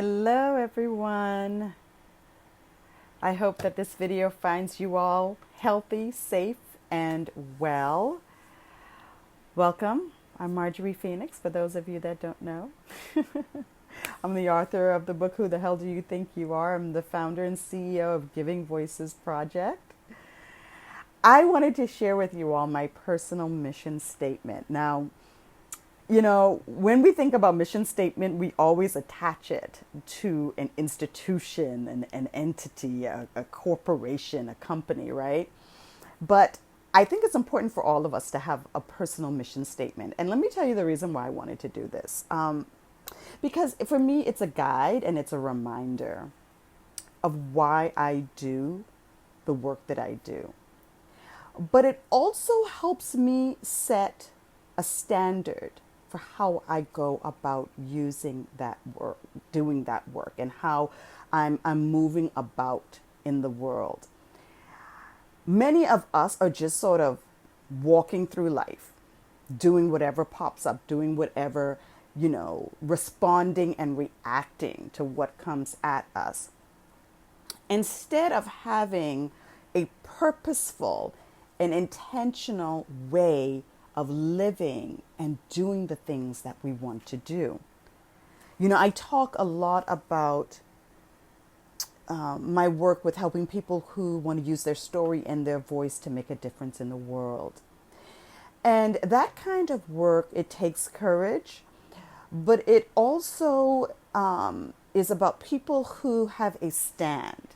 Hello everyone. I hope that this video finds you all healthy, safe, and well. Welcome. I'm Marjorie Phoenix, for those of you that don't know. I'm the author of the book, Who the Hell Do You Think You Are? I'm the founder and CEO of Giving Voices Project. I wanted to share with you all my personal mission statement. Now, when we think about mission statement, we always attach it to an institution, an entity, a corporation, a company, right? But I think it's important for all of us to have a personal mission statement. And let me tell you the reason why I wanted to do this. Because for me, it's a guide and it's a reminder of why I do the work that I do. But it also helps me set a standard for how I go about using that work, doing that work, and how I'm moving about in the world. Many of us are just sort of walking through life, doing whatever pops up, doing whatever, responding and reacting to what comes at us. Instead of having a purposeful and intentional way of living and doing the things that we want to do. I talk a lot about my work with helping people who want to use their story and their voice to make a difference in the world. And that kind of work, it takes courage, but it also is about people who have a stand,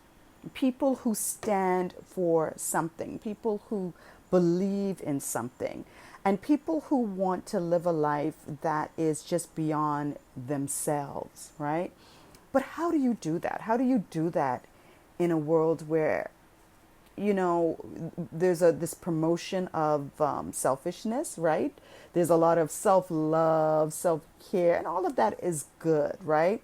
people who stand for something, people who believe in something, and people who want to live a life that is just beyond themselves, right? But how do you do that? How do you do that in a world where, there's this promotion of selfishness, right? There's a lot of self-love, self-care, and all of that is good, right?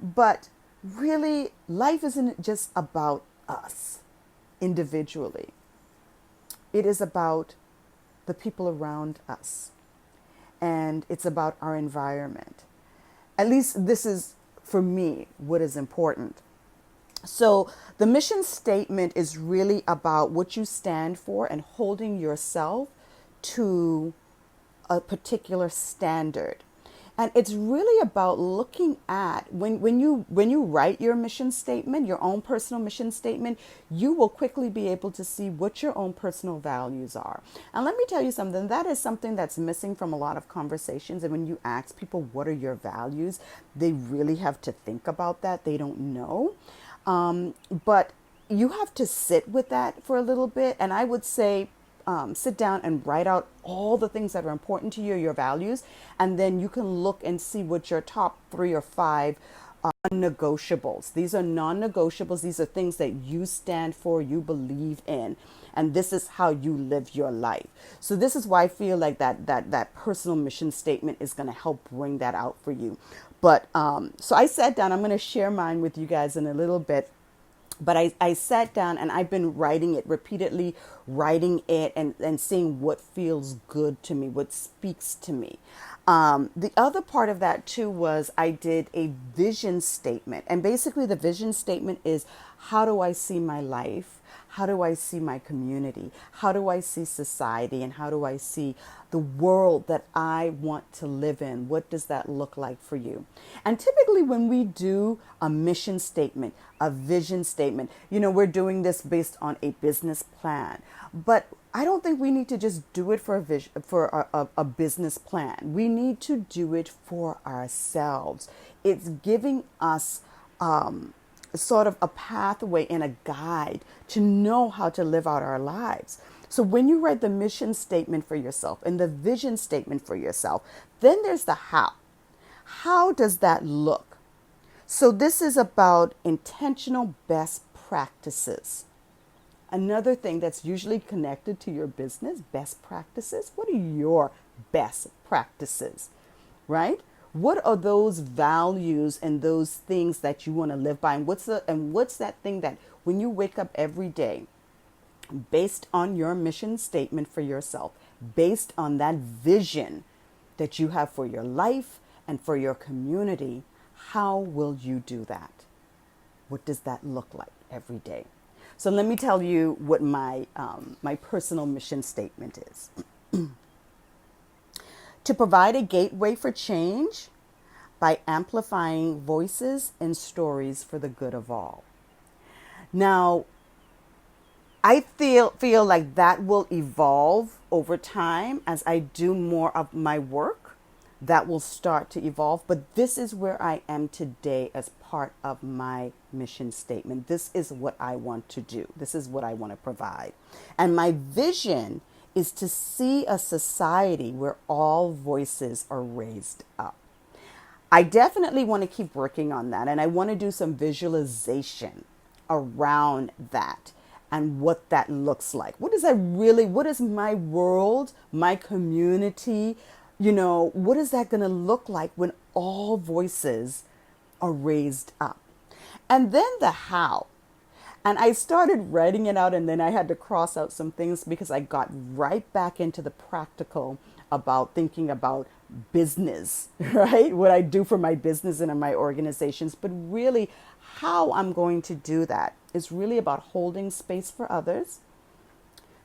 But really, life isn't just about us individually. It is about the people around us, and it's about our environment. At least this is, for me, what is important. So the mission statement is really about what you stand for and holding yourself to a particular standard. And it's really about looking at when you write your mission statement, your own personal mission statement, you will quickly be able to see what your own personal values are. And let me tell you something, that is something that's missing from a lot of conversations. And when you ask people, what are your values? They really have to think about that. They don't know. But you have to sit with that for a little bit. And I would say, sit down and write out all the things that are important to you, your values, and then you can look and see what your top 3 or 5 non-negotiables. These are non-negotiables. These are things that you stand for, you believe in, and this is how you live your life. So this is why I feel like that personal mission statement is going to help bring that out for you. But so I sat down. I'm going to share mine with you guys in a little bit. But I sat down and I've been writing it repeatedly, writing it and seeing what feels good to me, what speaks to me. The other part of that too was I did a vision statement. And basically the vision statement is, how do I see my life? How do I see my community? How do I see society? And how do I see the world that I want to live in? What does that look like for you? And typically when we do a mission statement, a vision statement, we're doing this based on a business plan. But I don't think we need to just do it for a business plan. We need to do it for ourselves. It's giving us sort of a pathway and a guide to know how to live out our lives. So when you write the mission statement for yourself and the vision statement for yourself, then there's the how. How does that look? So this is about intentional best practices. Another thing that's usually connected to your business, best practices. What are your best practices, right? What are those values and those things that you want to live by? And what's that thing that when you wake up every day, based on your mission statement for yourself, based on that vision that you have for your life and for your community, How will you do that? What does that look like every day? So let me tell you what my personal mission statement is. To provide a gateway for change by amplifying voices and stories for the good of all. Now, I feel like that will evolve over time as I do more of my work. That will start to evolve, but this is where I am today as part of my mission statement. This is what I want to do. This is what I want to provide. And my vision is to see a society where all voices are raised up. I definitely want to keep working on that, and I want to do some visualization around that and what that looks like. What is my world, my community, what is that going to look like when all voices are raised up? And then the how. And I started writing it out, and then I had to cross out some things because I got right back into the practical about thinking about business, right? What I do for my business and in my organizations. But really, how I'm going to do that is really about holding space for others,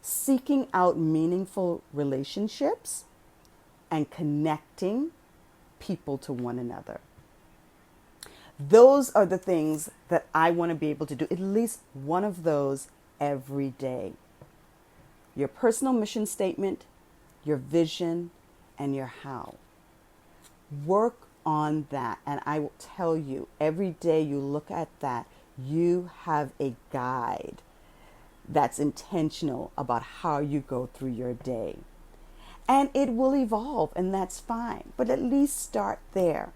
seeking out meaningful relationships, and connecting people to one another. Those are the things that I want to be able to do, at least one of those every day. Your personal mission statement, your vision, and your how. Work on that. And I will tell you, every day you look at that, you have a guide that's intentional about how you go through your day. And it will evolve, and that's fine. But at least start there.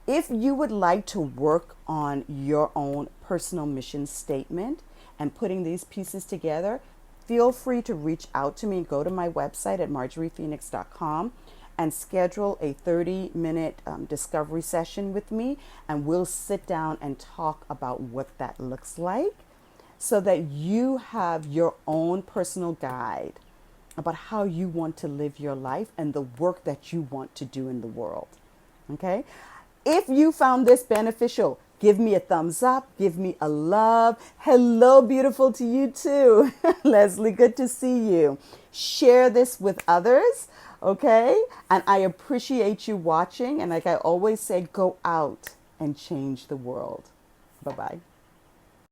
If you would like to work on your own personal mission statement and putting these pieces together, feel free to reach out to me. Go to my website at marjoriephoenix.com and schedule a 30-minute discovery session with me, and we'll sit down and talk about what that looks like so that you have your own personal guide about how you want to live your life and the work that you want to do in the world. Okay? If you found this beneficial, give me a thumbs up, give me a love. Hello, beautiful, to you too. Leslie, good to see you. Share this with others, okay? And I appreciate you watching. And like I always say, go out and change the world. Bye-bye.